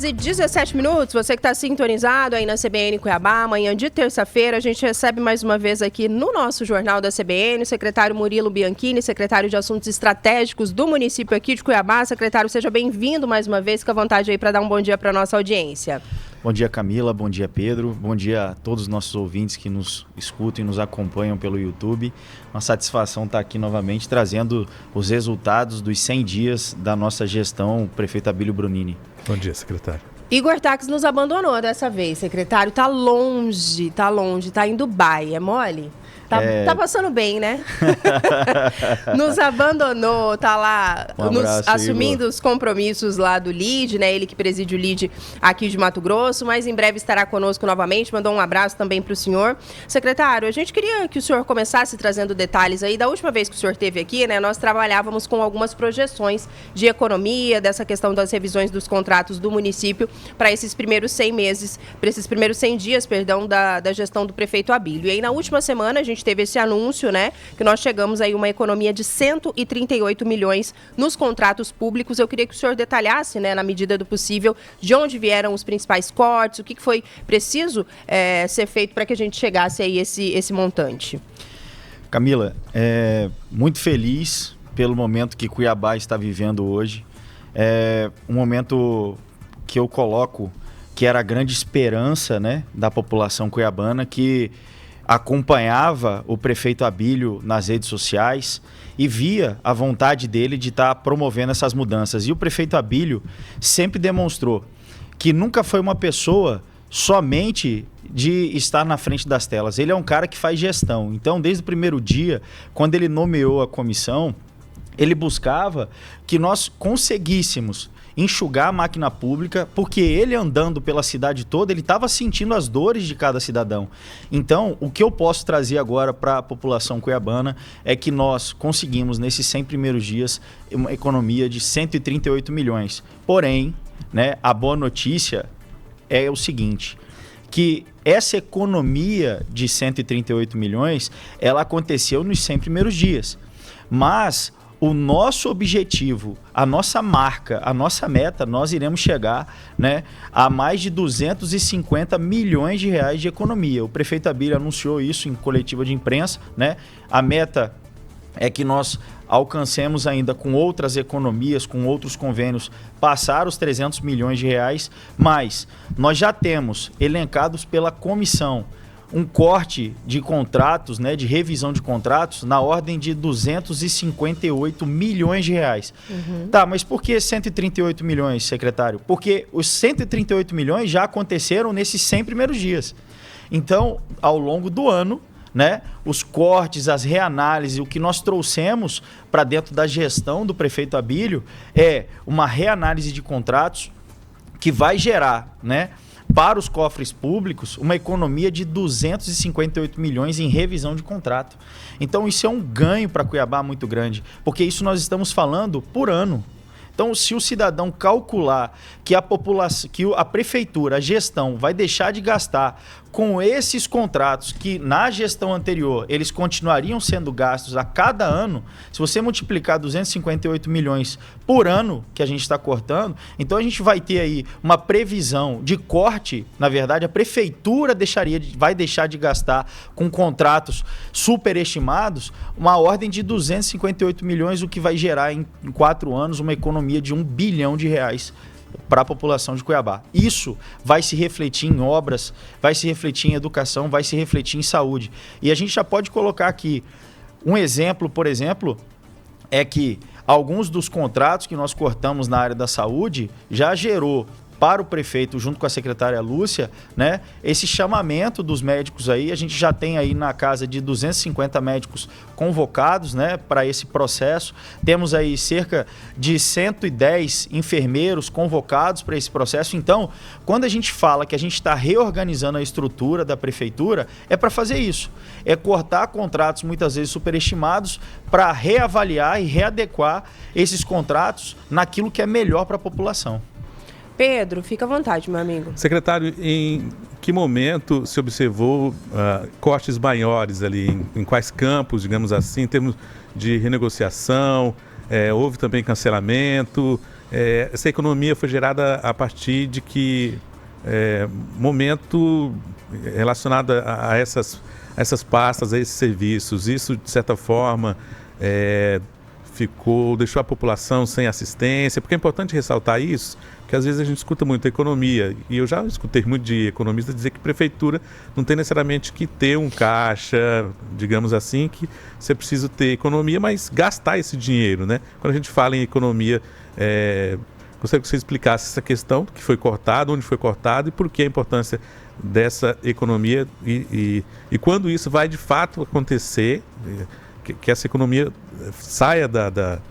E 17 minutos, você que está sintonizado aí na CBN Cuiabá, amanhã de terça-feira, a gente recebe mais uma vez aqui no nosso Jornal da CBN o secretário Murilo Bianchini, secretário de Assuntos Estratégicos do município aqui de Cuiabá. Secretário, seja bem-vindo mais uma vez, fica à vontade aí para dar um bom dia para a nossa audiência. Bom dia, Camila, bom dia, Pedro, bom dia a todos os nossos ouvintes que nos escutam e nos acompanham pelo YouTube. Uma satisfação estar aqui novamente trazendo os resultados dos 100 dias da nossa gestão, prefeito Abílio Brunini. Bom dia, secretário. Igor Taques nos abandonou dessa vez, secretário. Tá longe, tá em Dubai, é mole? Tá passando bem, né? Nos abandonou, tá lá assumindo os compromissos lá do LIDE, né? Ele que preside o LIDE aqui de Mato Grosso, mas em breve estará conosco novamente. Mandou um abraço também para o senhor. Secretário, a gente queria que o senhor começasse trazendo detalhes aí. Da última vez que o senhor esteve aqui, né? Nós trabalhávamos com algumas projeções de economia, dessa questão das revisões dos contratos do município para esses primeiros 100 meses, para esses primeiros 100 dias, da gestão do prefeito Abílio. E aí, na última semana, a gente teve esse anúncio, né, que nós chegamos aí uma economia de 138 milhões nos contratos públicos. Eu queria que o senhor detalhasse, né, na medida do possível, de onde vieram os principais cortes, o que foi preciso ser feito para que a gente chegasse aí esse montante. Camila, muito feliz pelo momento que Cuiabá está vivendo hoje. É um momento que eu coloco que era a grande esperança, né, da população cuiabana, que acompanhava o prefeito Abílio nas redes sociais e via a vontade dele de estar promovendo essas mudanças. E o prefeito Abílio sempre demonstrou que nunca foi uma pessoa somente de estar na frente das telas. Ele é um cara que faz gestão. Então, desde o primeiro dia, quando ele nomeou a comissão, ele buscava que nós conseguíssemos enxugar a máquina pública, porque ele andando pela cidade toda, ele estava sentindo as dores de cada cidadão. Então, o que eu posso trazer agora para a população cuiabana é que nós conseguimos, nesses 100 primeiros dias, uma economia de 138 milhões. Porém, né, a boa notícia é o seguinte, que essa economia de 138 milhões, ela aconteceu nos 100 primeiros dias. Mas o nosso objetivo, a nossa marca, a nossa meta, nós iremos chegar, né, a mais de 250 milhões de reais de economia. O prefeito Abílio anunciou isso em coletiva de imprensa, né? A meta é que nós alcancemos ainda com outras economias, com outros convênios, passar os 300 milhões de reais, mas nós já temos elencados pela comissão um corte de contratos, né, de revisão de contratos, na ordem de 258 milhões de reais. Tá, mas por que 138 milhões, secretário? Porque os 138 milhões já aconteceram nesses 100 primeiros dias. Então, ao longo do ano, né, os cortes, as reanálises, o que nós trouxemos para dentro da gestão do prefeito Abílio é uma reanálise de contratos que vai gerar, né, para os cofres públicos, uma economia de 258 milhões em revisão de contrato. Então, isso é um ganho para Cuiabá muito grande, porque isso nós estamos falando por ano. Então, se o cidadão calcular que a população, que a prefeitura, a gestão, vai deixar de gastar com esses contratos que na gestão anterior eles continuariam sendo gastos a cada ano, se você multiplicar 258 milhões por ano que a gente está cortando, então a gente vai ter aí uma previsão de corte. Na verdade, a prefeitura vai deixar de gastar com contratos superestimados uma ordem de 258 milhões, o que vai gerar em 4 anos uma economia de 1 bilhão de reais para a população de Cuiabá. Isso vai se refletir em obras, vai se refletir em educação, vai se refletir em saúde. E a gente já pode colocar aqui um exemplo, por exemplo, é que alguns dos contratos que nós cortamos na área da saúde já gerou para o prefeito, junto com a secretária Lúcia, né, esse chamamento dos médicos aí. A gente já tem aí na casa de 250 médicos convocados, né, para esse processo. Temos aí cerca de 110 enfermeiros convocados para esse processo. Então, quando a gente fala que a gente está reorganizando a estrutura da prefeitura, é para fazer isso. É cortar contratos muitas vezes superestimados para reavaliar e readequar esses contratos naquilo que é melhor para a população. Pedro, fica à vontade, meu amigo. Secretário, em que momento se observou cortes maiores ali? Em quais campos, digamos assim, em termos de renegociação? Houve também cancelamento? essa economia foi gerada a partir de que momento relacionado a essas pastas, a esses serviços. Isso, de certa forma, deixou a população sem assistência, porque é importante ressaltar isso, porque às vezes a gente escuta muito economia, e eu já escutei muito de economistas dizer que prefeitura não tem necessariamente que ter um caixa, digamos assim, que você precisa ter economia, mas gastar esse dinheiro, né? Quando a gente fala em economia, gostaria que você explicasse essa questão, que foi cortado, onde foi cortado e por que a importância dessa economia e quando isso vai de fato acontecer, que essa economia saia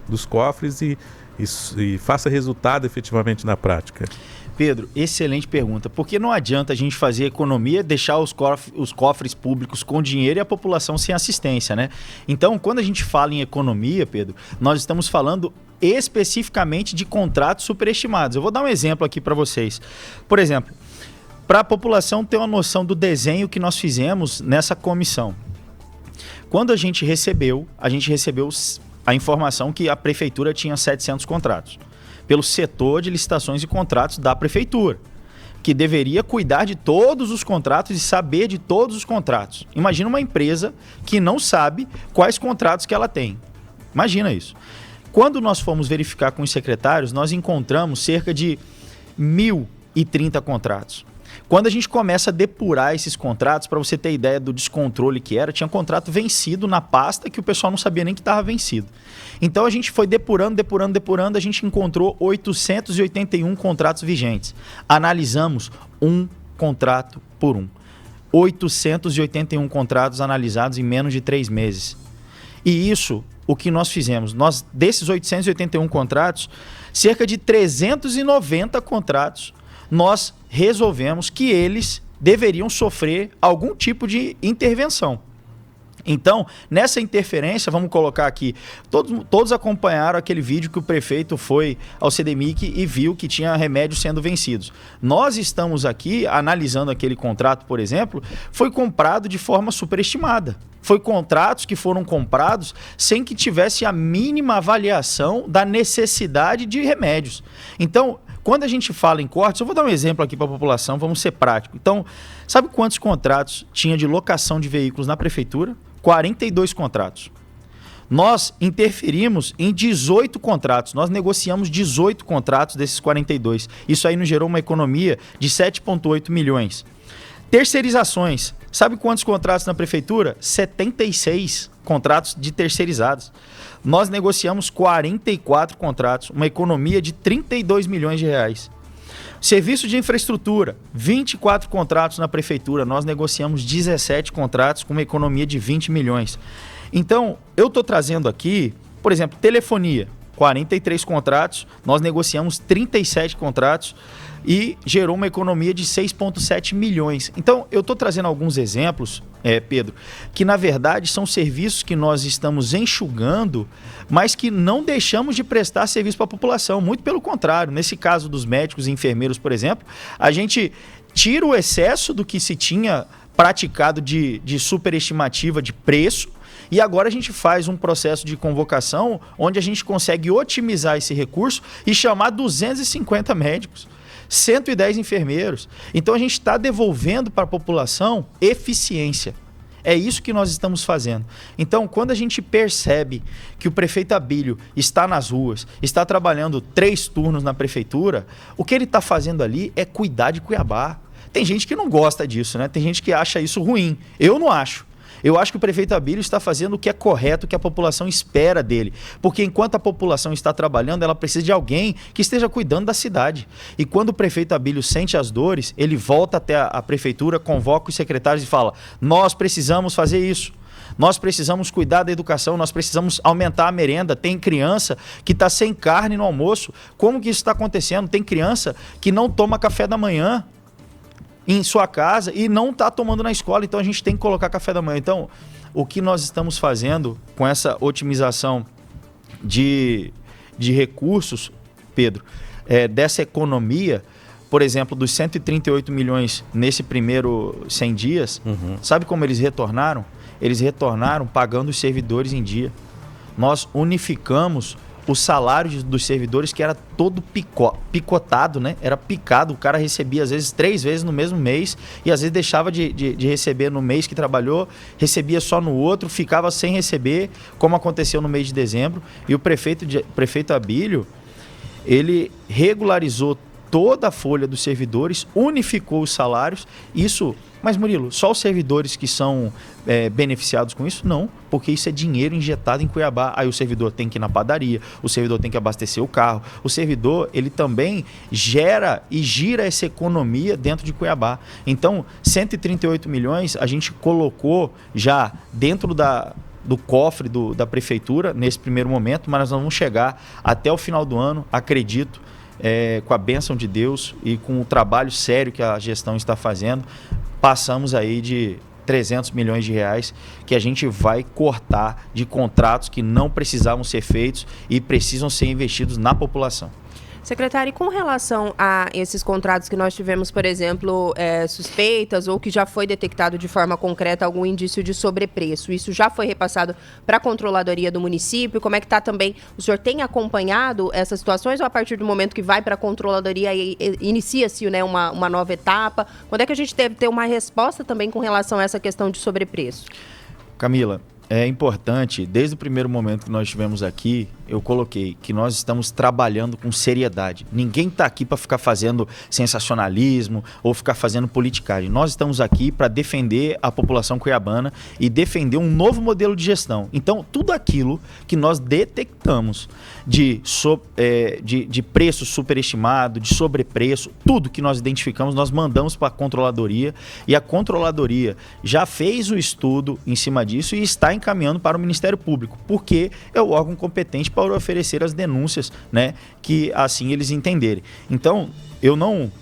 dos cofres e faça resultado efetivamente na prática. Pedro, excelente pergunta. Porque não adianta a gente fazer economia, deixar os cofres públicos com dinheiro e a população sem assistência, né? Então, quando a gente fala em economia, Pedro, nós estamos falando especificamente de contratos superestimados. Eu vou dar um exemplo aqui para vocês. Por exemplo, para a população ter uma noção do desenho que nós fizemos nessa comissão. Quando a gente recebeu a informação que a prefeitura tinha 700 contratos, pelo setor de licitações e contratos da prefeitura, que deveria cuidar de todos os contratos e saber de todos os contratos. Imagina uma empresa que não sabe quais contratos que ela tem. Imagina isso. Quando nós fomos verificar com os secretários, nós encontramos cerca de 1.030 contratos. Quando a gente começa a depurar esses contratos, para você ter ideia do descontrole que era, tinha contrato vencido na pasta que o pessoal não sabia nem que estava vencido. Então a gente foi depurando, a gente encontrou 881 contratos vigentes. Analisamos um contrato por um. 881 contratos analisados em menos de 3 meses. E isso, o que nós fizemos? Desses 881 contratos, cerca de 390 contratos, nós resolvemos que eles deveriam sofrer algum tipo de intervenção. Então, nessa interferência, vamos colocar aqui, todos acompanharam aquele vídeo que o prefeito foi ao CDMIC e viu que tinha remédios sendo vencidos. Nós estamos aqui analisando aquele contrato, por exemplo, foi comprado de forma superestimada. Foi contratos que foram comprados sem que tivesse a mínima avaliação da necessidade de remédios. Então, quando a gente fala em cortes, eu vou dar um exemplo aqui para a população, vamos ser práticos. Então, sabe quantos contratos tinha de locação de veículos na prefeitura? 42 contratos. Nós interferimos em 18 contratos, nós negociamos 18 contratos desses 42. Isso aí nos gerou uma economia de 7,8 milhões. Terceirizações. Sabe quantos contratos na prefeitura? 76 contratos de terceirizados. Nós negociamos 44 contratos, uma economia de 32 milhões de reais. Serviço de infraestrutura, 24 contratos na prefeitura, nós negociamos 17 contratos com uma economia de 20 milhões. Então, eu estou trazendo aqui, por exemplo, telefonia, 43 contratos, nós negociamos 37 contratos e gerou uma economia de 6,7 milhões. Então, eu estou trazendo alguns exemplos, Pedro, que na verdade são serviços que nós estamos enxugando, mas que não deixamos de prestar serviço para a população. Muito pelo contrário, nesse caso dos médicos e enfermeiros, por exemplo, a gente tira o excesso do que se tinha praticado de superestimativa de preço, e agora a gente faz um processo de convocação onde a gente consegue otimizar esse recurso e chamar 250 médicos, 110 enfermeiros. Então a gente está devolvendo para a população eficiência. É isso que nós estamos fazendo. Então, quando a gente percebe que o prefeito Abílio está nas ruas, está trabalhando 3 turnos na prefeitura, o que ele está fazendo ali é cuidar de Cuiabá. Tem gente que não gosta disso, né? Tem gente que acha isso ruim. Eu não acho. Eu acho que o prefeito Abílio está fazendo o que é correto, o que a população espera dele. Porque enquanto a população está trabalhando, ela precisa de alguém que esteja cuidando da cidade. E quando o prefeito Abílio sente as dores, ele volta até a prefeitura, convoca os secretários e fala: nós precisamos fazer isso. Nós precisamos cuidar da educação, nós precisamos aumentar a merenda. Tem criança que está sem carne no almoço. Como que isso está acontecendo? Tem criança que não toma café da manhã em sua casa e não está tomando na escola, então a gente tem que colocar café da manhã. Então, o que nós estamos fazendo com essa otimização de recursos, Pedro, dessa economia, por exemplo, dos 138 milhões nesse primeiro 100 dias, sabe como eles retornaram? Eles retornaram pagando os servidores em dia. Nós unificamos o salário dos servidores, que era todo picotado, né? Era picado, o cara recebia às vezes 3 vezes no mesmo mês e às vezes deixava de receber no mês que trabalhou, recebia só no outro, ficava sem receber, como aconteceu no mês de dezembro. E o prefeito Abílio, ele regularizou toda a folha dos servidores, unificou os salários, isso... Mas, Murilo, só os servidores que são beneficiados com isso? Não, porque isso é dinheiro injetado em Cuiabá. Aí o servidor tem que ir na padaria, o servidor tem que abastecer o carro. O servidor, ele também gera e gira essa economia dentro de Cuiabá. Então, 138 milhões a gente colocou já dentro do cofre da prefeitura, nesse primeiro momento, mas nós vamos chegar até o final do ano, acredito, com a bênção de Deus e com o trabalho sério que a gestão está fazendo, passamos aí de 300 milhões de reais que a gente vai cortar de contratos que não precisavam ser feitos e precisam ser investidos na população. Secretário, e com relação a esses contratos que nós tivemos, por exemplo, suspeitas ou que já foi detectado de forma concreta algum indício de sobrepreço, isso já foi repassado para a controladoria do município? Como é que está também? O senhor tem acompanhado essas situações ou a partir do momento que vai para a controladoria inicia-se, né, uma nova etapa? Quando é que a gente deve ter uma resposta também com relação a essa questão de sobrepreço? Camila, é importante, desde o primeiro momento que nós estivemos aqui, eu coloquei que nós estamos trabalhando com seriedade. Ninguém está aqui para ficar fazendo sensacionalismo ou ficar fazendo politicagem. Nós estamos aqui para defender a população cuiabana e defender um novo modelo de gestão. Então, tudo aquilo que nós detectamos de preço superestimado, de sobrepreço, tudo que nós identificamos, nós mandamos para a controladoria e a controladoria já fez o estudo em cima disso e está encaminhando para o Ministério Público, porque é o órgão competente para oferecer as denúncias, né, que assim eles entenderem. Então, eu não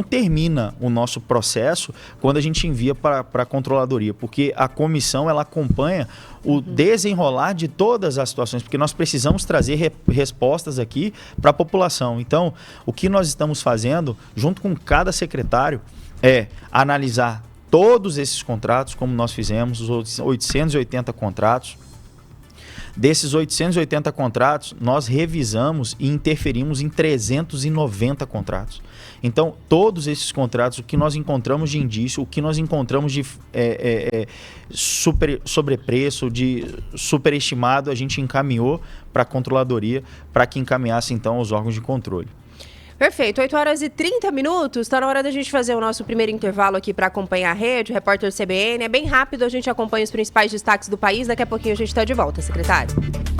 termina o nosso processo quando a gente envia para a controladoria, porque a comissão ela acompanha o desenrolar de todas as situações, porque nós precisamos trazer respostas aqui para a população. Então, o que nós estamos fazendo, junto com cada secretário, é analisar todos esses contratos, como nós fizemos, os 880 contratos. Desses 880 contratos, nós revisamos e interferimos em 390 contratos. Então, todos esses contratos, o que nós encontramos de indício, o que nós encontramos de sobrepreço, de superestimado, a gente encaminhou para a controladoria para que encaminhasse, então, aos órgãos de controle. Perfeito, 8h30, está na hora da gente fazer o nosso primeiro intervalo aqui para acompanhar a rede, o repórter CBN. É bem rápido, a gente acompanha os principais destaques do país, daqui a pouquinho a gente está de volta, secretário.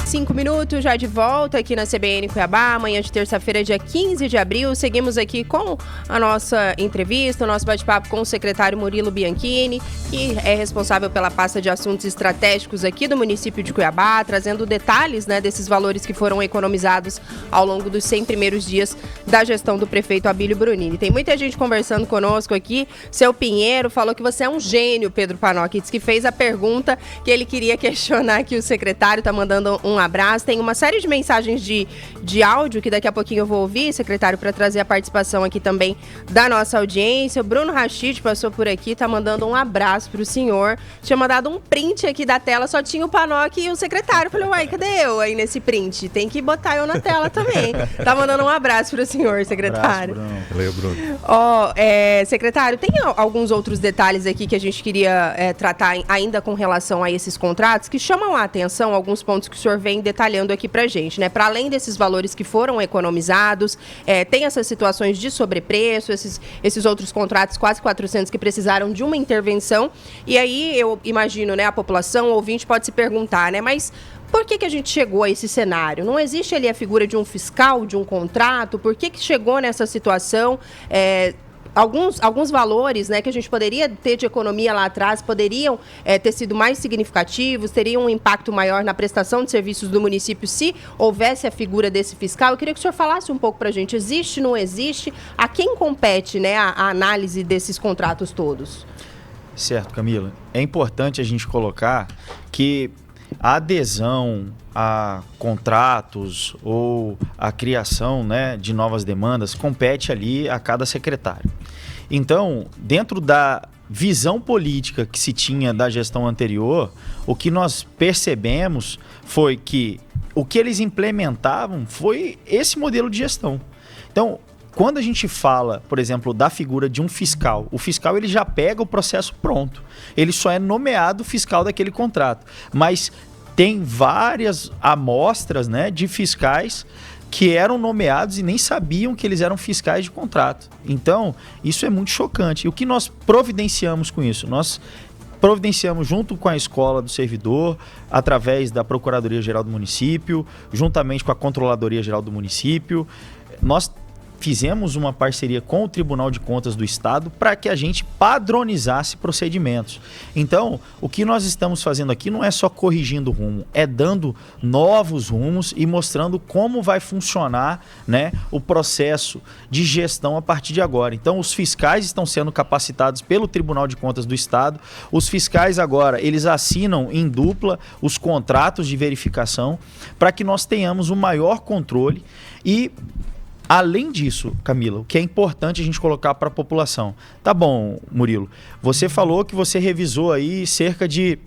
5 minutos já de volta aqui na CBN Cuiabá, amanhã de terça-feira, dia 15 de abril. Seguimos aqui com a nossa entrevista, o nosso bate-papo com o secretário Murilo Bianchini, que é responsável pela pasta de assuntos estratégicos aqui do município de Cuiabá, trazendo detalhes, né, desses valores que foram economizados ao longo dos 100 primeiros dias da gestão do prefeito Abílio Brunini. Tem muita gente conversando conosco aqui. Seu Pinheiro falou que você é um gênio, Pedro Panoc. Diz que fez a pergunta que ele queria questionar aqui o secretário. Tá mandando um abraço. Tem uma série de mensagens de áudio que daqui a pouquinho eu vou ouvir, secretário, para trazer a participação aqui também da nossa audiência. O Bruno Rachid passou por aqui, tá mandando um abraço pro senhor. Tinha mandado um print aqui da tela, só tinha o Panoc e o secretário. Falei, uai, cadê eu aí nesse print? Tem que botar eu na tela também. Tá mandando um abraço pro senhor, secretário. Valeu, Bruno. Secretário, tem alguns outros detalhes aqui que a gente queria tratar ainda com relação a esses contratos que chamam a atenção, alguns pontos que o senhor vem detalhando aqui pra gente, né? Para além desses valores que foram economizados, tem essas situações de sobrepreço, esses outros contratos, quase 400, que precisaram de uma intervenção. E aí eu imagino, né, a população, o ouvinte pode se perguntar, né, mas por que a gente chegou a esse cenário? Não existe ali a figura de um fiscal, de um contrato? Por que chegou nessa situação? Alguns valores, né, que a gente poderia ter de economia lá atrás poderiam ter sido mais significativos, teriam um impacto maior na prestação de serviços do município se houvesse a figura desse fiscal. Eu queria que o senhor falasse um pouco para a gente. Existe, não existe? A quem compete, né, a análise desses contratos todos? Certo, Camila. É importante a gente colocar que a adesão a contratos ou a criação, né, de novas demandas compete ali a cada secretário. Então, dentro da visão política que se tinha da gestão anterior, o que nós percebemos foi que o que eles implementavam foi esse modelo de gestão. Então, quando a gente fala, por exemplo, da figura de um fiscal, o fiscal ele já pega o processo pronto. Ele só é nomeado fiscal daquele contrato. Mas tem várias amostras, né, de fiscais que eram nomeados e nem sabiam que eles eram fiscais de contrato. Então, isso é muito chocante. E o que nós providenciamos com isso? Nós providenciamos junto com a Escola do Servidor, através da Procuradoria-Geral do Município, juntamente com a Controladoria-Geral do Município, nós fizemos uma parceria com o Tribunal de Contas do Estado para que a gente padronizasse procedimentos. Então, o que nós estamos fazendo aqui não é só corrigindo o rumo, é dando novos rumos e mostrando como vai funcionar, né, o processo de gestão a partir de agora. Então, os fiscais estão sendo capacitados pelo Tribunal de Contas do Estado. Os fiscais agora, eles assinam em dupla os contratos de verificação para que nós tenhamos um maior controle e além disso, Camila, o que é importante a gente colocar para a população. Tá bom, Murilo, você falou que você revisou aí cerca de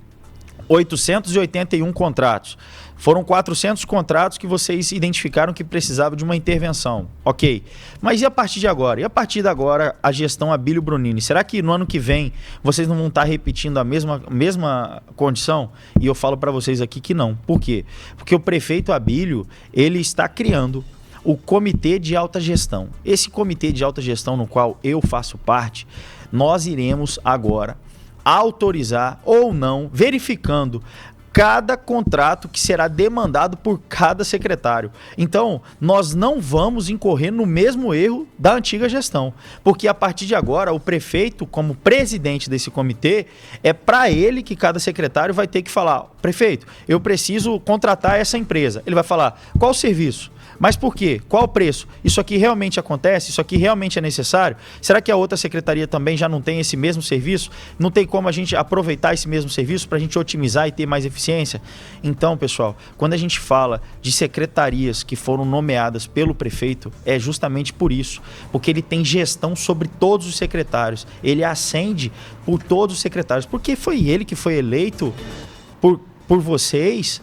881 contratos. Foram 400 contratos que vocês identificaram que precisavam de uma intervenção. Ok. Mas e a partir de agora? E a partir de agora, a gestão Abílio Brunini? Será que no ano que vem vocês não vão estar repetindo a mesma condição? E eu falo para vocês aqui que não. Por quê? Porque o prefeito Abílio, ele está criando o Comitê de Alta Gestão. Esse Comitê de Alta Gestão, no qual eu faço parte, nós iremos agora autorizar ou não, verificando cada contrato que será demandado por cada secretário. Então, nós não vamos incorrer no mesmo erro da antiga gestão, porque a partir de agora, o prefeito, como presidente desse comitê, é para ele que cada secretário vai ter que falar: prefeito, eu preciso contratar essa empresa. Ele vai falar: qual o serviço? Mas por quê? Qual o preço? Isso aqui realmente acontece? Isso aqui realmente é necessário? Será que a outra secretaria também já não tem esse mesmo serviço? Não tem como a gente aproveitar esse mesmo serviço para a gente otimizar e ter mais eficiência? Então, pessoal, quando a gente fala de secretarias que foram nomeadas pelo prefeito, é justamente por isso. Porque ele tem gestão sobre todos os secretários. Ele ascende por todos os secretários. Porque foi ele que foi eleito por vocês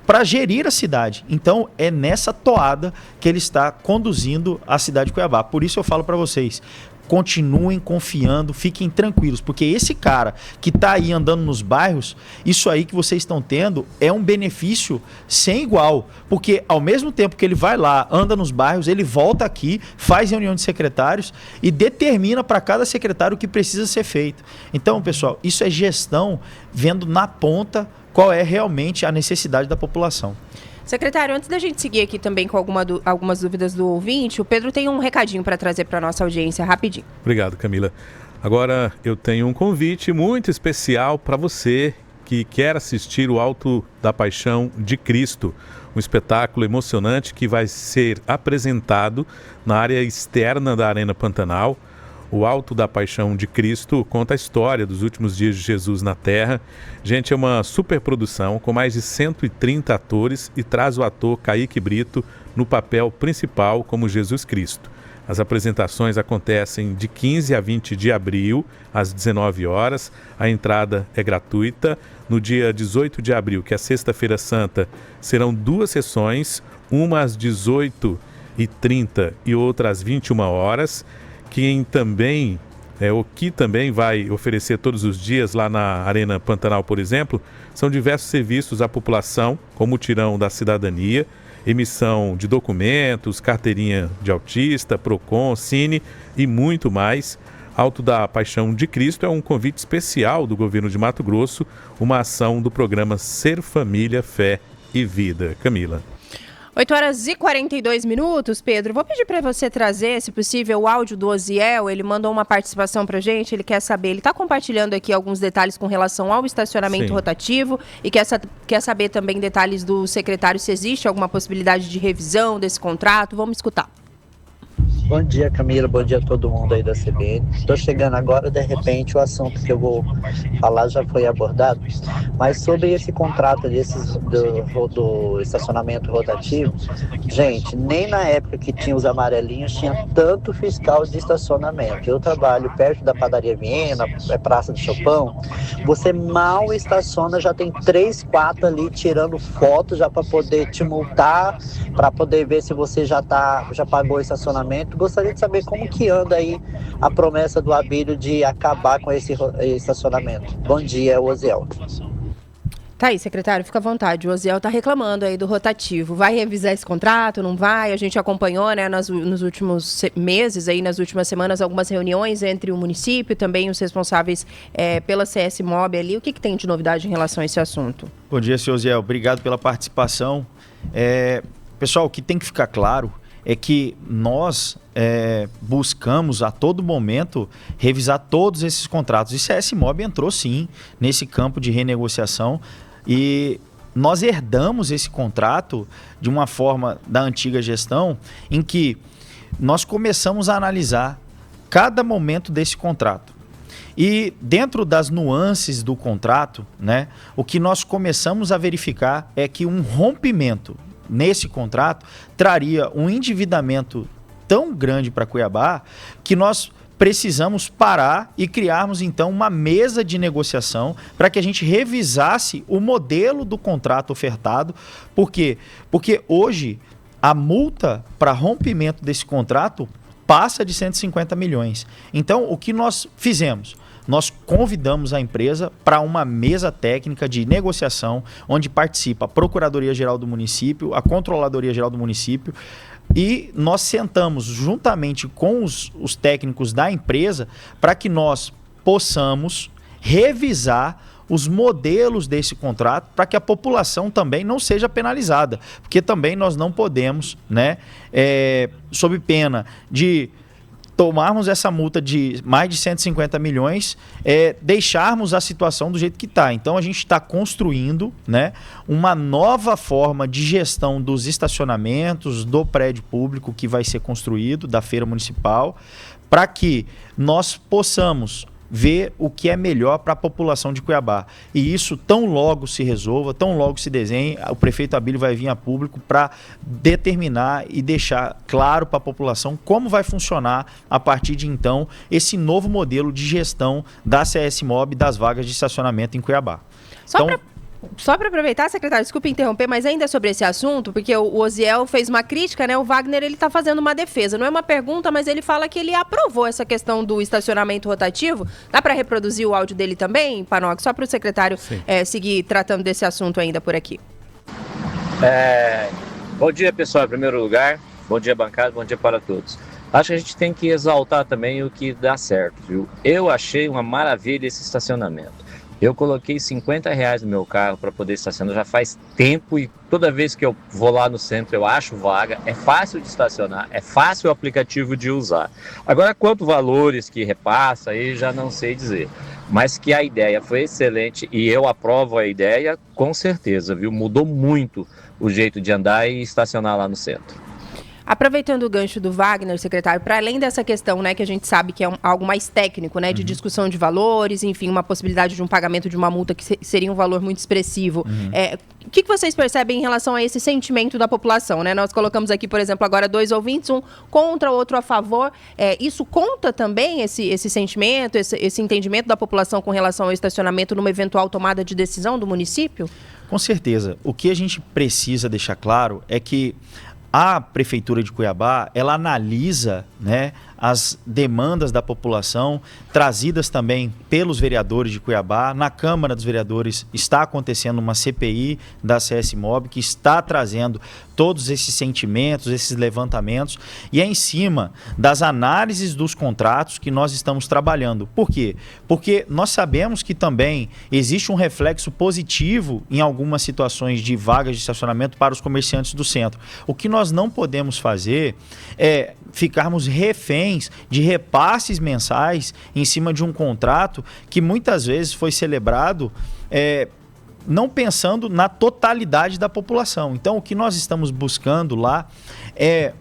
para gerir a cidade. Então, é nessa toada que ele está conduzindo a cidade de Cuiabá. Por isso eu falo para vocês, continuem confiando, fiquem tranquilos, porque esse cara que está aí andando nos bairros, isso aí que vocês estão tendo é um benefício sem igual, porque ao mesmo tempo que ele vai lá, anda nos bairros, ele volta aqui, faz reunião de secretários e determina para cada secretário o que precisa ser feito. Então, pessoal, isso é gestão vendo na ponta qual é realmente a necessidade da população. Secretário, antes da gente seguir aqui também com algumas dúvidas do ouvinte, o Pedro tem um recadinho para trazer para a nossa audiência, rapidinho. Obrigado, Camila. Agora eu tenho um convite muito especial para você que quer assistir o Alto da Paixão de Cristo, um espetáculo emocionante que vai ser apresentado na área externa da Arena Pantanal. O Alto da Paixão de Cristo conta a história dos últimos dias de Jesus na Terra. Gente, é uma superprodução com mais de 130 atores e traz o ator Kaique Brito no papel principal como Jesus Cristo. As apresentações acontecem de 15 a 20 de abril, às 19 horas. A entrada é gratuita. No dia 18 de abril, que é Sexta-feira Santa, serão 2 sessões, uma às 18h30 e outra às 21 horas. Que também vai oferecer todos os dias lá na Arena Pantanal, por exemplo, são diversos serviços à população, como o Tirão da Cidadania, emissão de documentos, carteirinha de autista, Procon, Cine e muito mais. Alto da Paixão de Cristo é um convite especial do governo de Mato Grosso, uma ação do programa Ser Família, Fé e Vida. Camila. 8h42, Pedro. Vou pedir para você trazer, se possível, o áudio do Osiel. Ele mandou uma participação para a gente, ele quer saber, ele está compartilhando aqui alguns detalhes com relação ao estacionamento rotativo e quer saber também detalhes do secretário, se existe alguma possibilidade de revisão desse contrato. Vamos escutar. Se Bom dia, Camila. Bom dia a todo mundo aí da CBN. Estou chegando agora, de repente, o assunto que eu vou falar já foi abordado, mas sobre esse contrato do estacionamento rotativo, gente, nem na época que tinha os amarelinhos tinha tanto fiscal de estacionamento. Eu trabalho perto da Padaria Viena, Praça do Chopão, você mal estaciona, já tem 3, 4 ali tirando foto já para poder te multar, para poder ver se você já pagou o estacionamento. Gostaria de saber como que anda aí a promessa do Abílio de acabar com esse estacionamento. Bom dia, Oziel. Tá aí, secretário, fica à vontade. O Oziel tá reclamando aí do rotativo. Vai revisar esse contrato, não vai? A gente acompanhou, né, nos últimos meses, aí, nas últimas semanas, algumas reuniões entre o município, também os responsáveis pela CS Mob ali. O que tem de novidade em relação a esse assunto? Bom dia, senhor Oziel. Obrigado pela participação. Pessoal, o que tem que ficar claro é que nós buscamos a todo momento revisar todos esses contratos. E CS Mob entrou sim nesse campo de renegociação e nós herdamos esse contrato de uma forma da antiga gestão em que nós começamos a analisar cada momento desse contrato. E dentro das nuances do contrato, né, o que nós começamos a verificar é que um rompimento nesse contrato traria um endividamento tão grande para Cuiabá que nós precisamos parar e criarmos então uma mesa de negociação para que a gente revisasse o modelo do contrato ofertado. Por quê? Porque hoje a multa para rompimento desse contrato passa de 150 milhões. Então, o que nós fizemos? Nós convidamos a empresa para uma mesa técnica de negociação, onde participa a Procuradoria-Geral do município, a Controladoria-Geral do município, e nós sentamos juntamente com os técnicos da empresa para que nós possamos revisar os modelos desse contrato para que a população também não seja penalizada, porque também nós não podemos, né, sob pena de tomarmos essa multa de mais de 150 milhões, deixarmos a situação do jeito que está. Então, a gente está construindo, né, uma nova forma de gestão dos estacionamentos, do prédio público que vai ser construído, da feira municipal, para que nós possamos ver o que é melhor para a população de Cuiabá. E isso tão logo se resolva, tão logo se desenhe, o prefeito Abílio vai vir a público para determinar e deixar claro para a população como vai funcionar a partir de então esse novo modelo de gestão da CS Mob das vagas de estacionamento em Cuiabá. Só para aproveitar, secretário, desculpe interromper, mas ainda sobre esse assunto, porque o Oziel fez uma crítica, né? O Wagner, ele está fazendo uma defesa. Não é uma pergunta, mas ele fala que ele aprovou essa questão do estacionamento rotativo. Dá para reproduzir o áudio dele também, Panoc? Só para o secretário seguir tratando desse assunto ainda por aqui. Bom dia, pessoal, em primeiro lugar. Bom dia, bancada. Bom dia para todos. Acho que a gente tem que exaltar também o que dá certo, viu? Eu achei uma maravilha esse estacionamento. Eu coloquei R$50 no meu carro para poder estacionar já faz tempo e toda vez que eu vou lá no centro eu acho vaga, é fácil de estacionar, é fácil o aplicativo de usar. Agora, quanto valores que repassa, aí já não sei dizer. Mas que a ideia foi excelente e eu aprovo a ideia com certeza, viu? Mudou muito o jeito de andar e estacionar lá no centro. Aproveitando o gancho do Wagner, secretário, para além dessa questão, né, que a gente sabe que é algo mais técnico, né, de discussão de valores, enfim, uma possibilidade de um pagamento de uma multa que seria um valor muito expressivo. O que vocês percebem em relação a esse sentimento da população, né? Nós colocamos aqui, por exemplo, agora 2 ouvintes, um contra, outro a favor. Isso conta também, esse sentimento, esse entendimento da população com relação ao estacionamento numa eventual tomada de decisão do município? Com certeza. O que a gente precisa deixar claro é que a Prefeitura de Cuiabá, ela analisa, né, as demandas da população, trazidas também pelos vereadores de Cuiabá. Na Câmara dos Vereadores está acontecendo uma CPI da CS Mob, que está trazendo todos esses sentimentos, esses levantamentos, e é em cima das análises dos contratos que nós estamos trabalhando. Por quê? Porque nós sabemos que também existe um reflexo positivo em algumas situações de vagas de estacionamento para os comerciantes do centro. O que nós não podemos fazer é ficarmos reféns de repasses mensais em cima de um contrato que muitas vezes foi celebrado não pensando na totalidade da população. Então, o que nós estamos buscando lá é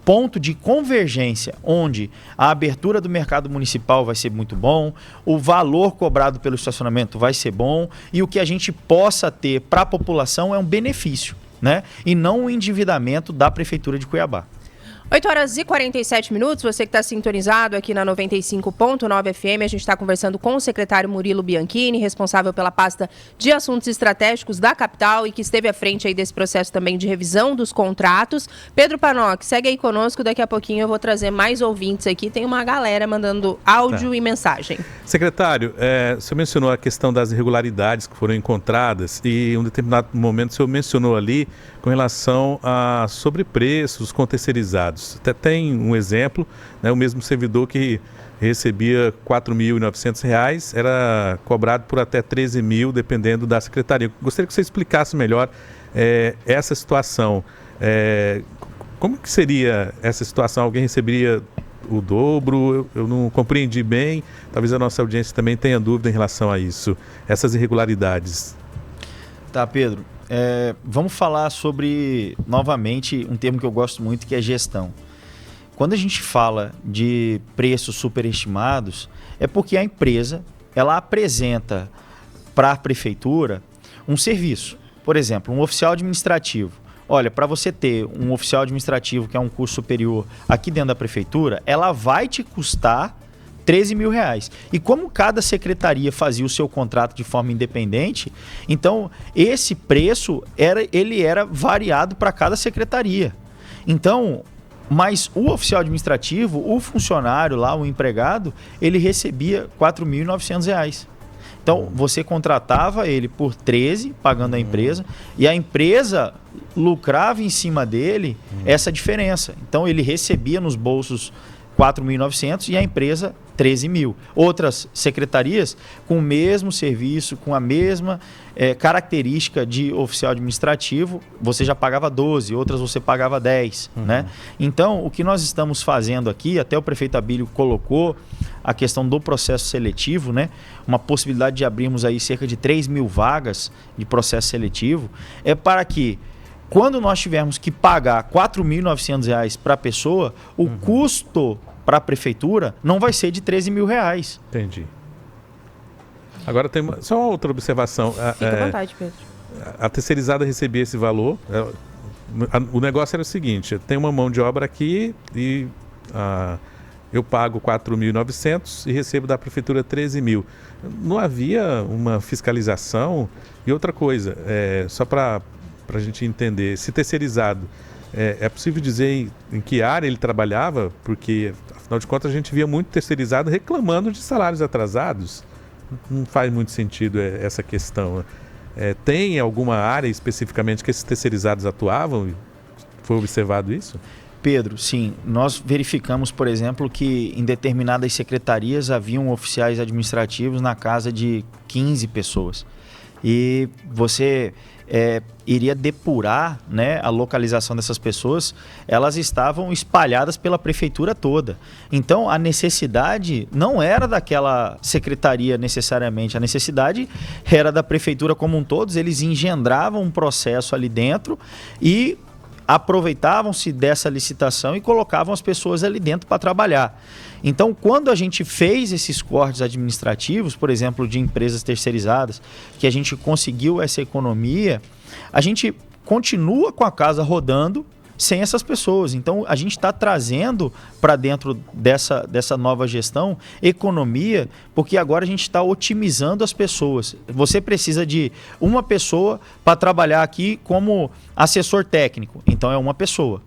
ponto de convergência, onde a abertura do mercado municipal vai ser muito bom, o valor cobrado pelo estacionamento vai ser bom e o que a gente possa ter para a população é um benefício, né? E não um endividamento da Prefeitura de Cuiabá. 8 horas e 47 minutos, você que está sintonizado aqui na 95.9 FM, a gente está conversando com o secretário Murilo Bianchini, responsável pela pasta de assuntos estratégicos da capital e que esteve à frente aí desse processo também de revisão dos contratos. Pedro Panoc, segue aí conosco, daqui a pouquinho eu vou trazer mais ouvintes aqui, tem uma galera mandando áudio e mensagem. Secretário, o senhor mencionou a questão das irregularidades que foram encontradas e em um determinado momento o senhor mencionou ali com relação a sobrepreços com terceirizados. Até tem um exemplo, né, o mesmo servidor que recebia R$ 4.900 era cobrado por até R$ 13.000, dependendo da secretaria. Gostaria que você explicasse melhor essa situação. Como que seria essa situação? Alguém receberia o dobro? Eu não compreendi bem. Talvez a nossa audiência também tenha dúvida em relação a isso, essas irregularidades. Tá, Pedro. Vamos falar sobre, novamente, um termo que eu gosto muito, que é gestão. Quando a gente fala de preços superestimados, é porque a empresa ela apresenta para a prefeitura um serviço. Por exemplo, um oficial administrativo. Olha, para você ter um oficial administrativo que é um curso superior aqui dentro da prefeitura, ela vai te custar R$13.000. E como cada secretaria fazia o seu contrato de forma independente, então esse preço era variado para cada secretaria. Então, mas o oficial administrativo, o funcionário lá, o empregado, ele recebia R$4.900. Então, você contratava ele por 13, pagando a empresa, e a empresa lucrava em cima dele essa diferença. Então, ele recebia nos bolsos 4.900 e a empresa 13.000. Outras secretarias com o mesmo serviço, com a mesma característica de oficial administrativo, você já pagava 12, outras você pagava 10. Né? Então, o que nós estamos fazendo aqui, até o prefeito Abílio colocou a questão do processo seletivo, né? Uma possibilidade de abrirmos aí cerca de 3.000 vagas de processo seletivo, é para que quando nós tivermos que pagar R$4.900 para a pessoa, o custo para a prefeitura não vai ser de R$13.000. Entendi. Agora tem só uma outra observação. Fica à vontade, Pedro. A terceirizada recebia esse valor. O negócio era o seguinte: tem uma mão de obra aqui e eu pago R$4.900 e recebo da prefeitura R$13.000. Não havia uma fiscalização? E outra coisa, só para a gente entender, esse terceirizado, é possível dizer em que área ele trabalhava? Porque, afinal de contas, a gente via muito terceirizado reclamando de salários atrasados. Não faz muito sentido essa questão. Tem alguma área especificamente que esses terceirizados atuavam? Foi observado isso? Pedro, sim. Nós verificamos, por exemplo, que em determinadas secretarias haviam oficiais administrativos na casa de 15 pessoas. E você iria depurar, né, a localização dessas pessoas, elas estavam espalhadas pela prefeitura toda. Então, a necessidade não era daquela secretaria necessariamente, a necessidade era da prefeitura como um todo. Eles engendravam um processo ali dentro e aproveitavam-se dessa licitação e colocavam as pessoas ali dentro para trabalhar. Então, quando a gente fez esses cortes administrativos, por exemplo, de empresas terceirizadas, que a gente conseguiu essa economia, a gente continua com a casa rodando sem essas pessoas. Então, a gente está trazendo para dentro dessa nova gestão economia, porque agora a gente está otimizando as pessoas. Você precisa de uma pessoa para trabalhar aqui como assessor técnico. Então, é uma pessoa.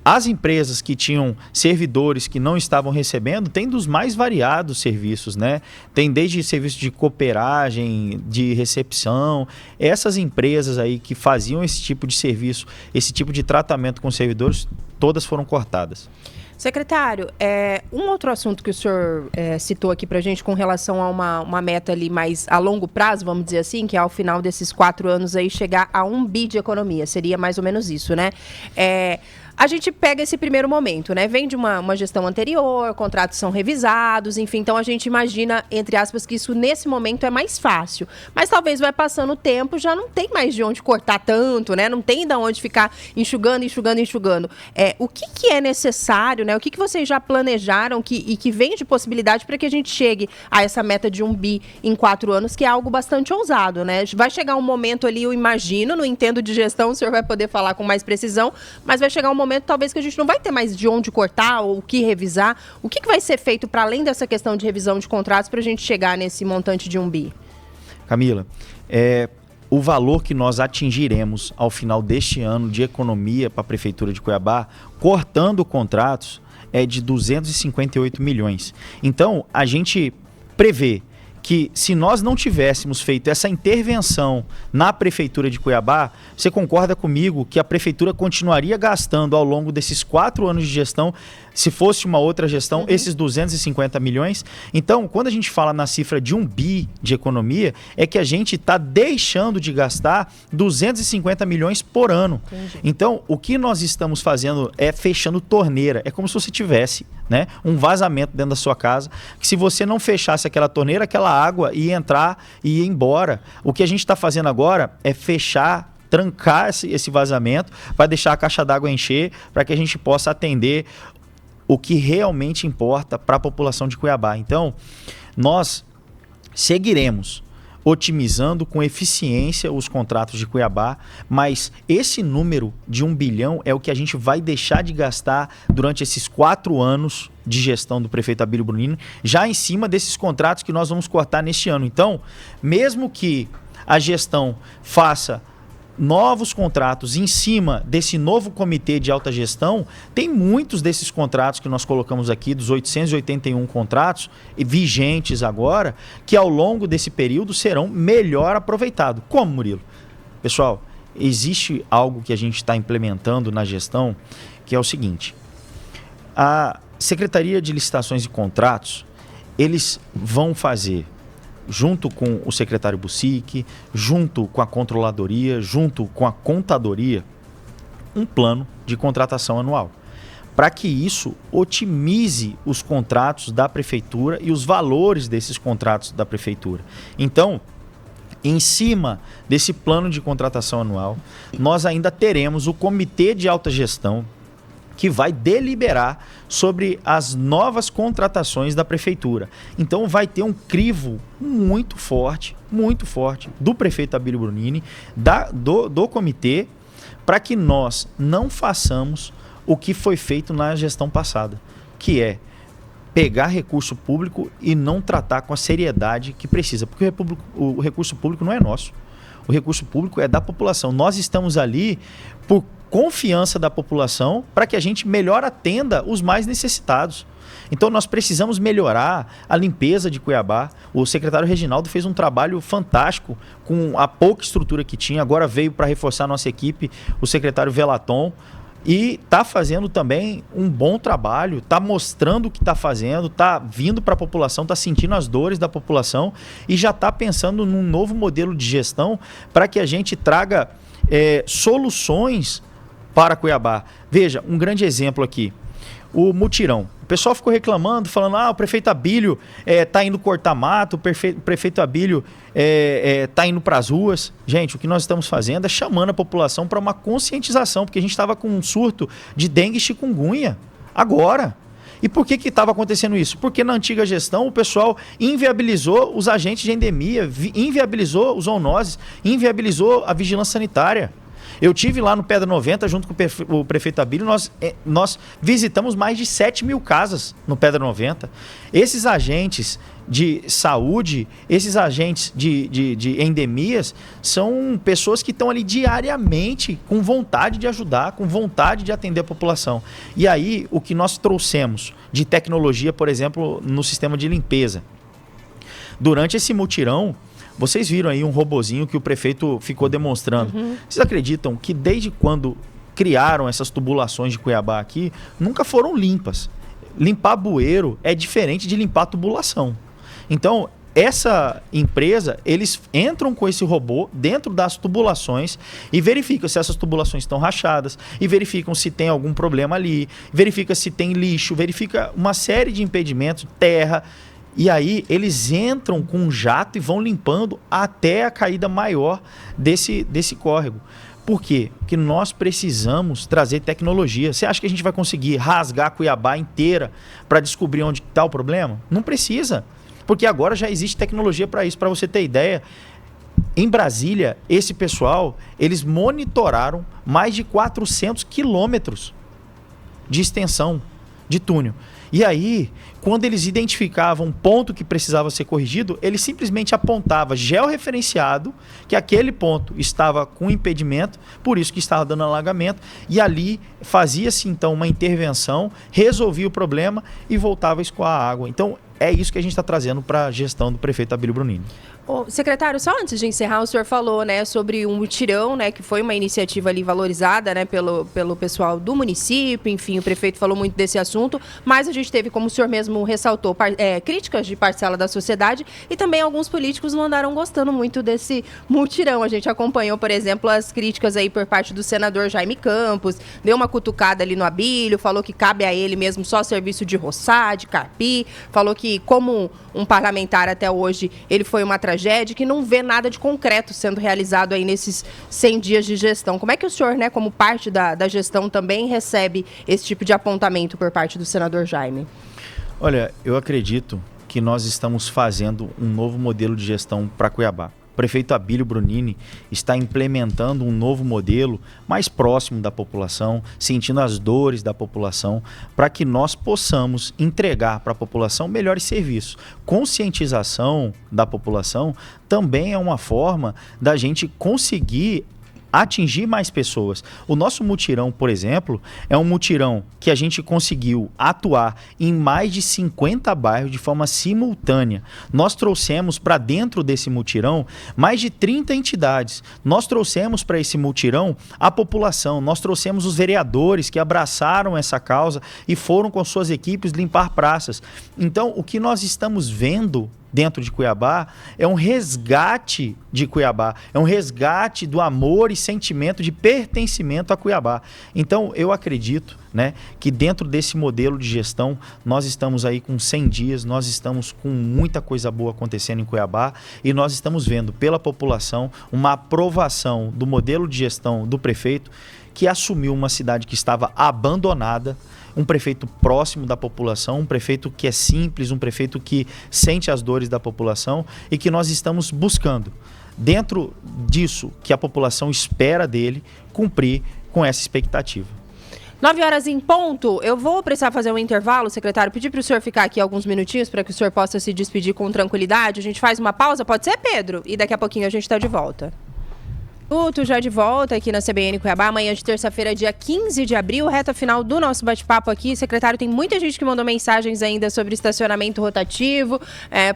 As empresas que tinham servidores que não estavam recebendo, tem dos mais variados serviços, né? Tem desde serviço de cooperagem, de recepção. Essas empresas aí que faziam esse tipo de serviço, esse tipo de tratamento com servidores, todas foram cortadas. Secretário, um outro assunto que o senhor citou aqui para a gente com relação a uma meta ali mais a longo prazo, vamos dizer assim, que é ao final desses 4 anos aí chegar a 1 bi de economia, seria mais ou menos isso, né? a gente pega esse primeiro momento, né? Vem de uma gestão anterior, contratos são revisados, enfim, então a gente imagina, entre aspas, que isso nesse momento é mais fácil. Mas talvez vai passando o tempo, já não tem mais de onde cortar tanto, né? Não tem de onde ficar enxugando. O que é necessário, né? O que vocês já planejaram e que vem de possibilidade para que a gente chegue a essa meta de 1 bi em 4 anos, que é algo bastante ousado, né? Vai chegar um momento ali, eu imagino, não entendo de gestão, o senhor vai poder falar com mais precisão, mas vai chegar um momento talvez que a gente não vai ter mais de onde cortar ou o que revisar. O que vai ser feito para além dessa questão de revisão de contratos para a gente chegar nesse montante de 1 bi? Camila, o valor que nós atingiremos ao final deste ano de economia para a Prefeitura de Cuiabá, cortando contratos, é de 258 milhões. Então, a gente prevê que se nós não tivéssemos feito essa intervenção na Prefeitura de Cuiabá, você concorda comigo que a Prefeitura continuaria gastando ao longo desses 4 anos de gestão, se fosse uma outra gestão, esses 250 milhões? Então, quando a gente fala na cifra de 1 bi de economia, é que a gente está deixando de gastar 250 milhões por ano. Entendi. Então, o que nós estamos fazendo é fechando torneira. É como se você tivesse, né, um vazamento dentro da sua casa, que se você não fechasse aquela torneira, aquela água ia entrar e ia embora. O que a gente está fazendo agora é fechar, trancar esse vazamento, vai deixar a caixa d'água encher para que a gente possa atender o que realmente importa para a população de Cuiabá. Então, nós seguiremos otimizando com eficiência os contratos de Cuiabá, mas esse número de 1 bilhão é o que a gente vai deixar de gastar durante esses 4 anos de gestão do prefeito Abílio Brunini, já em cima desses contratos que nós vamos cortar neste ano. Então, mesmo que a gestão faça novos contratos em cima desse novo comitê de alta gestão, tem muitos desses contratos que nós colocamos aqui, dos 881 contratos vigentes agora, que ao longo desse período serão melhor aproveitados. Como, Murilo? Pessoal, existe algo que a gente está implementando na gestão, que é o seguinte: a Secretaria de Licitações e Contratos, eles vão fazer, junto com o secretário Bucic, junto com a controladoria, junto com a contadoria, um plano de contratação anual, para que isso otimize os contratos da prefeitura e os valores desses contratos da prefeitura. Então, em cima desse plano de contratação anual, nós ainda teremos o comitê de alta gestão, que vai deliberar sobre as novas contratações da prefeitura. Então vai ter um crivo muito forte do prefeito Abílio Brunini, do comitê, para que nós não façamos o que foi feito na gestão passada, que é pegar recurso público e não tratar com a seriedade que precisa, porque o recurso público não é nosso. O recurso público é da população. Nós estamos ali por confiança da população para que a gente melhor atenda os mais necessitados. Então nós precisamos melhorar a limpeza de Cuiabá. O secretário Reginaldo fez um trabalho fantástico com a pouca estrutura que tinha. Agora veio para reforçar a nossa equipe o secretário Velaton e está fazendo também um bom trabalho, está mostrando o que está fazendo, está vindo para a população, está sentindo as dores da população e já está pensando num novo modelo de gestão para que a gente traga soluções para Cuiabá. Veja, um grande exemplo aqui, o mutirão. O pessoal ficou reclamando, falando, o prefeito Abílio está indo cortar mato, o prefeito Abílio está indo para as ruas. Gente, o que nós estamos fazendo é chamando a população para uma conscientização, porque a gente estava com um surto de dengue e chikungunya agora. E por que estava acontecendo isso? Porque na antiga gestão o pessoal inviabilizou os agentes de endemia, inviabilizou os zoonoses, inviabilizou a vigilância sanitária. Eu tive lá no Pedra 90, junto com o prefeito Abílio, nós visitamos mais de 7 mil casas no Pedra 90. Esses agentes de saúde, esses agentes de endemias, são pessoas que estão ali diariamente com vontade de ajudar, com vontade de atender a população. E aí, o que nós trouxemos de tecnologia, por exemplo, no sistema de limpeza. Durante esse mutirão, vocês viram aí um robozinho que o prefeito ficou demonstrando. Vocês acreditam que desde quando criaram essas tubulações de Cuiabá aqui, nunca foram limpas? Limpar bueiro é diferente de limpar tubulação. Então, essa empresa, eles entram com esse robô dentro das tubulações e verificam se essas tubulações estão rachadas, e verificam se tem algum problema ali, verifica se tem lixo, verifica uma série de impedimentos, terra, e aí eles entram com um jato e vão limpando até a caída maior desse córrego. Por quê? Porque nós precisamos trazer tecnologia. Você acha que a gente vai conseguir rasgar Cuiabá inteira para descobrir onde está o problema? Não precisa. Porque agora já existe tecnologia para isso. Para você ter ideia, em Brasília, esse pessoal, eles monitoraram mais de 400 quilômetros de extensão de túnel. E aí, quando eles identificavam um ponto que precisava ser corrigido, ele simplesmente apontava georreferenciado que aquele ponto estava com impedimento, por isso que estava dando alagamento, e ali fazia-se então uma intervenção, resolvia o problema e voltava a escoar a água. Então, é isso que a gente está trazendo para a gestão do prefeito Abílio Brunini. Secretário, só antes de encerrar, o senhor falou, né, sobre um mutirão, né, que foi uma iniciativa ali valorizada, né, pelo pessoal do município, enfim, o prefeito falou muito desse assunto, mas a gente teve, como o senhor mesmo ressaltou, críticas de parcela da sociedade e também alguns políticos não andaram gostando muito desse mutirão. A gente acompanhou, por exemplo, as críticas aí por parte do senador Jaime Campos, deu uma cutucada ali no Abílio, falou que cabe a ele mesmo só serviço de roçar, de carpir, falou que como um parlamentar até hoje, ele foi uma tragédia, que não vê nada de concreto sendo realizado aí nesses 100 dias de gestão. Como é que o senhor, né, como parte da gestão, também recebe esse tipo de apontamento por parte do senador Jaime? Olha, eu acredito que nós estamos fazendo um novo modelo de gestão para Cuiabá. O prefeito Abílio Brunini está implementando um novo modelo mais próximo da população, sentindo as dores da população, para que nós possamos entregar para a população melhores serviços. Conscientização da população também é uma forma da gente conseguir atingir mais pessoas. O nosso mutirão, por exemplo, é um mutirão que a gente conseguiu atuar em mais de 50 bairros de forma simultânea. Nós trouxemos para dentro desse mutirão mais de 30 entidades. Nós trouxemos para esse mutirão a população, nós trouxemos os vereadores que abraçaram essa causa e foram com suas equipes limpar praças. Então, o que nós estamos vendo dentro de Cuiabá é um resgate de Cuiabá, é um resgate do amor e sentimento de pertencimento a Cuiabá. Então, eu acredito, né, que dentro desse modelo de gestão, nós estamos aí com 100 dias, nós estamos com muita coisa boa acontecendo em Cuiabá e nós estamos vendo pela população uma aprovação do modelo de gestão do prefeito, que assumiu uma cidade que estava abandonada, um prefeito próximo da população, um prefeito que é simples, um prefeito que sente as dores da população e que nós estamos buscando, dentro disso que a população espera dele, cumprir com essa expectativa. 9 horas em ponto, eu vou precisar fazer um intervalo, secretário, pedir para o senhor ficar aqui alguns minutinhos para que o senhor possa se despedir com tranquilidade. A gente faz uma pausa, pode ser, Pedro? E daqui a pouquinho a gente está de volta. Já de volta aqui na CBN Cuiabá, amanhã de terça-feira, dia 15 de abril, reta final do nosso bate-papo aqui. Secretário, tem muita gente que mandou mensagens ainda sobre estacionamento rotativo,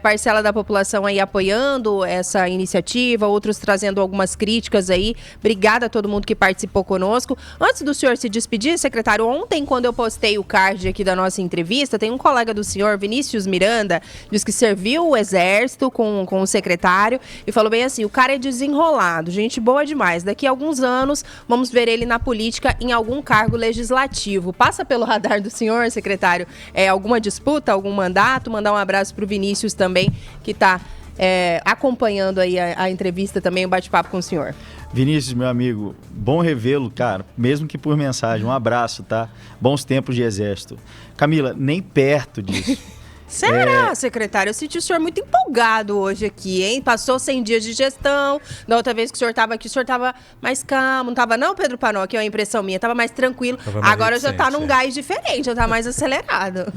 parcela da população aí apoiando essa iniciativa, outros trazendo algumas críticas aí. Obrigada a todo mundo que participou conosco. Antes do senhor se despedir, secretário, ontem quando eu postei o card aqui da nossa entrevista, tem um colega do senhor, Vinícius Miranda, diz que serviu o exército com o secretário e falou bem assim, o cara é desenrolado, gente boa demais. Daqui a alguns anos, vamos ver ele na política em algum cargo legislativo. Passa pelo radar do senhor, secretário, alguma disputa, algum mandato? Mandar um abraço para o Vinícius também, que está acompanhando aí a entrevista também, o bate-papo com o senhor. Vinícius, meu amigo, bom revê-lo, cara, mesmo que por mensagem. Um abraço, tá? Bons tempos de exército. Camila, nem perto disso. Será, secretário? Eu senti o senhor muito empolgado hoje aqui, hein? Passou 100 dias de gestão. Da outra vez que o senhor estava aqui, o senhor estava mais calmo. Não estava não, Pedro Panoc? É uma impressão minha. Estava mais tranquilo. Agora já está num gás diferente, já está mais acelerado.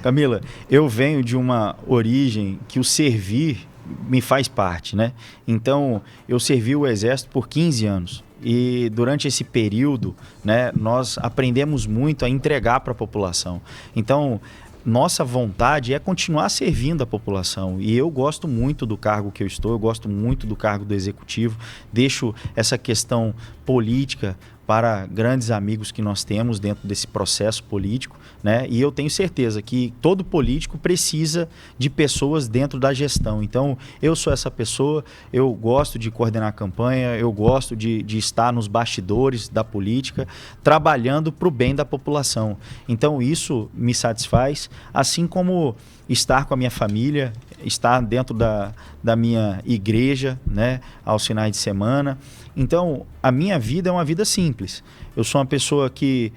Camila, eu venho de uma origem que o servir me faz parte, né? Então, eu servi o Exército por 15 anos. E durante esse período, né, nós aprendemos muito a entregar para a população. Então, nossa vontade é continuar servindo a população. E eu gosto muito do cargo que eu estou, eu gosto muito do cargo do Executivo. Deixo essa questão política para grandes amigos que nós temos dentro desse processo político, né? E eu tenho certeza que todo político precisa de pessoas dentro da gestão. Então, eu sou essa pessoa, eu gosto de coordenar a campanha, eu gosto de estar nos bastidores da política, trabalhando para o bem da população. Então, isso me satisfaz, assim como estar com a minha família, estar dentro da minha igreja, né, aos finais de semana. Então, a minha vida é uma vida simples. Eu sou uma pessoa que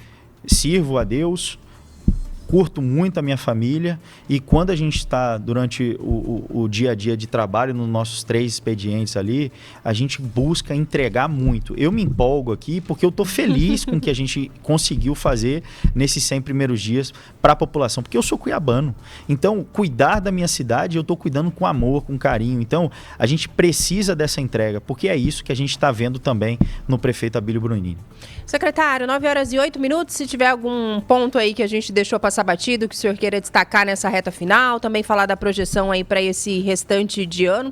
sirvo a Deus, curto muito a minha família, e quando a gente está durante o dia a dia de trabalho, nos nossos 3 expedientes ali, a gente busca entregar muito. Eu me empolgo aqui porque eu estou feliz com o que a gente conseguiu fazer nesses 100 primeiros dias para a população, porque eu sou cuiabano. Então, cuidar da minha cidade, eu estou cuidando com amor, com carinho. Então, a gente precisa dessa entrega, porque é isso que a gente está vendo também no prefeito Abílio Brunini. Secretário, 9h08, se tiver algum ponto aí que a gente deixou passar batido, que o senhor queira destacar nessa reta final, também falar da projeção aí para esse restante de ano,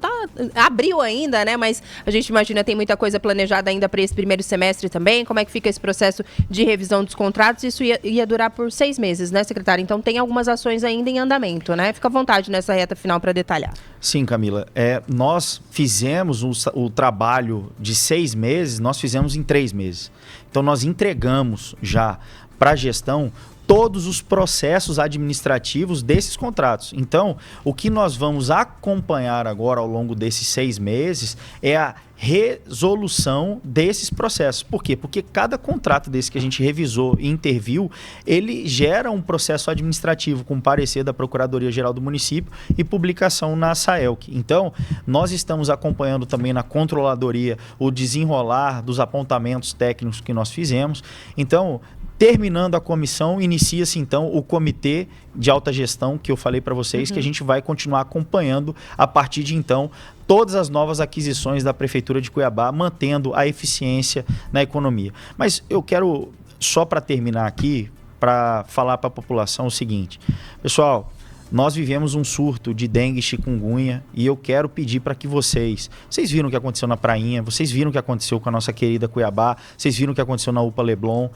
abril ainda, né, mas a gente imagina tem muita coisa planejada ainda para esse primeiro semestre também, como é que fica esse processo de revisão dos contratos? Isso ia durar por 6 meses, né, secretário? Então tem algumas ações ainda em andamento, né? Fica à vontade nessa reta final para detalhar. Sim, Camila, nós fizemos o trabalho de 6 meses, nós fizemos em 3 meses. Então nós entregamos já para a gestão todos os processos administrativos desses contratos. Então, o que nós vamos acompanhar agora ao longo desses 6 meses é a resolução desses processos. Por quê? Porque cada contrato desse que a gente revisou e interviu, ele gera um processo administrativo com parecer da Procuradoria-Geral do Município e publicação na SAELC. Então, nós estamos acompanhando também na Controladoria o desenrolar dos apontamentos técnicos que nós fizemos. Então, terminando a comissão, inicia-se então o comitê de alta gestão que eu falei para vocês, que a gente vai continuar acompanhando a partir de então todas as novas aquisições da Prefeitura de Cuiabá, mantendo a eficiência na economia. Mas eu quero, só para terminar aqui, para falar para a população o seguinte: pessoal, nós vivemos um surto de dengue e chikungunya e eu quero pedir para que vocês viram o que aconteceu na Prainha, vocês viram o que aconteceu com a nossa querida Cuiabá, vocês viram o que aconteceu na UPA Leblon.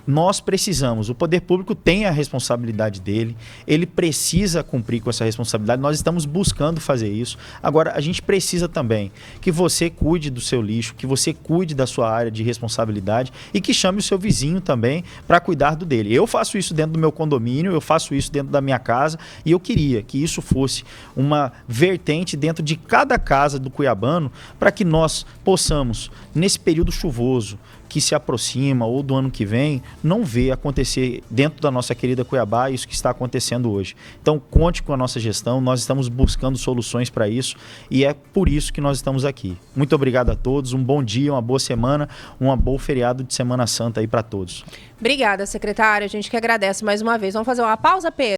Nós precisamos, o poder público tem a responsabilidade dele, ele precisa cumprir com essa responsabilidade, nós estamos buscando fazer isso. Agora, a gente precisa também que você cuide do seu lixo, que você cuide da sua área de responsabilidade e que chame o seu vizinho também para cuidar do dele. Eu faço isso dentro do meu condomínio, eu faço isso dentro da minha casa e eu queria que isso fosse uma vertente dentro de cada casa do cuiabano para que nós possamos, nesse período chuvoso que se aproxima ou do ano que vem, não ver acontecer dentro da nossa querida Cuiabá isso que está acontecendo hoje. Então, conte com a nossa gestão, nós estamos buscando soluções para isso e é por isso que nós estamos aqui. Muito obrigado a todos, um bom dia, uma boa semana, um bom feriado de Semana Santa aí para todos. Obrigada, secretária, a gente que agradece mais uma vez. Vamos fazer uma pausa, Pedro?